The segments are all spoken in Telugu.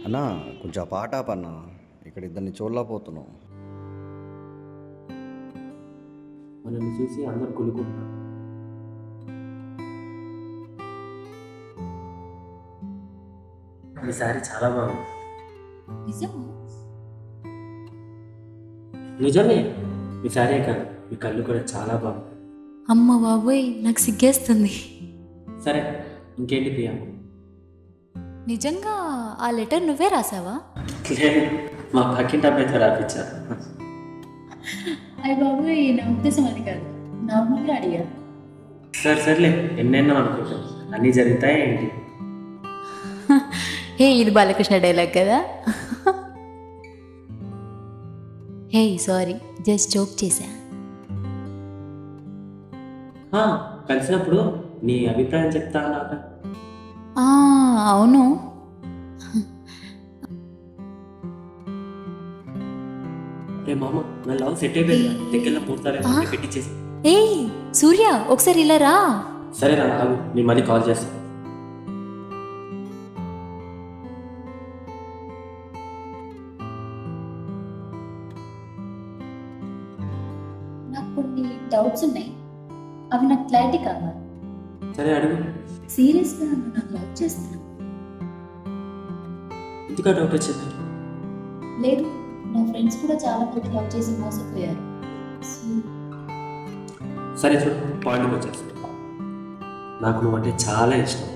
అన్నా కొంచెం ఆ పాట ఆపన్నా, ఇక్కడ ఇద్దరిని చూడలేకపోతున్నాం. మనల్ని చూసి అందరు కొనుక్కుంటారు. ఈ సారీ చాలా బాగుంది. నిజమే, మీ సారీ కాదు, మీ కళ్ళు కూడా చాలా బాగుంది. అమ్మ బాబోయ్, నాకు సిగ్గేస్తుంది. సరే, ఇంకేంటి ప్రియా? నిజంగా ఆ లెటర్ నువ్వే రాసావా? లేదు, మా పక్కింటి అబ్బాయితో రాపించారు. అయ్య బాబోయ్, నా ఉద్దేశం అది కాదు, నార్మల్గా అడిగా. సర్లే, ఎన్నెన్నో అనుకుంటాం, అన్నీ జరుగుతాయి ఏంటి? హే, ఇది బాలకృష్ణ డైలాగ్ కదా. హే సారీ, జస్ట్ జోక్ చేశా. కలిసినప్పుడు నీ అభిప్రాయం చెప్తా అన్నాక. అవును. రే మామ, నా లవ్ సెట్ అయిపోయింది, దగ్గర పూర్తారేమో పెట్టించేసి. ఏ సూర్య, ఒకసారి ఇలా రా. సరే రా, ఆగు, నేను మళ్ళీ కాల్ చేస్తాను. నాకు కొన్ని డౌట్స్ ఉన్నాయి, అవి నాకు క్లారిటీ కావాలి. సరే అడుగు. సీరియస్గా నాకు లవ్ చేస్తున్నా? ఎందుకు డౌట్ వచ్చింది? లేదు, నా ఫ్రెండ్స్ కూడా చాలా మంది లవ్ చేసి మోసపోయారు. సరే చూడు, పాయింట్కి వచ్చేస్తా. నాకు నువ్వంటే చాలా ఇష్టం.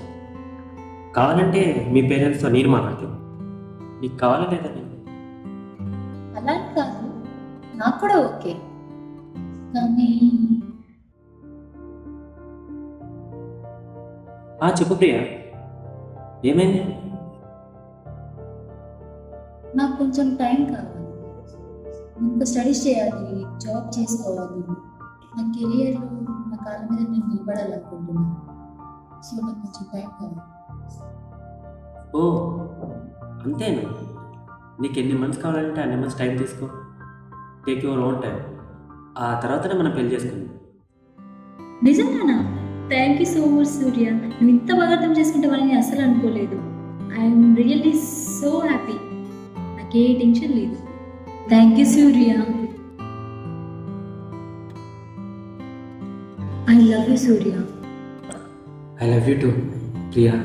కావాలంటే మీ పేరెంట్స్తో నేను మాట్లాడుతాను. నీకు కావాలా లేదా? అలా కాదు, నాకు కూడా ఓకే, కానీ చెప్పు ప్రియా, ఏమైంది? నాకు కొంచెం టైం కావాలి. ఇంకా స్టడీస్ చేయాలి, జాబ్ చేసుకోవాలి, నా కెరియర్లో నా కాళ్ళ మీద నేను నిలబడాలనుకుంటున్నాను. సో నాకు కొంచెం టైం కావాలి. ఓ అంతేనా? నీకు ఎన్ని మంత్స్ కావాలంటే అన్ని మంత్స్ టైం తీసుకో. Take your own time. ఆ తర్వాతనే మనం పెళ్లి చేసుకుందాం. నిజంగానా? థ్యాంక్ యూ సో మచ్ సూర్య, నువ్వు ఇంత బాగా అర్థం చేసుకుంటావని అసలు అనుకోలేదు. ఐఎమ్ రియల్లీ సో హ్యాపీ, నాకే టెన్షన్ లేదు. Thank you Surya. I love you Surya. I love you two Priya.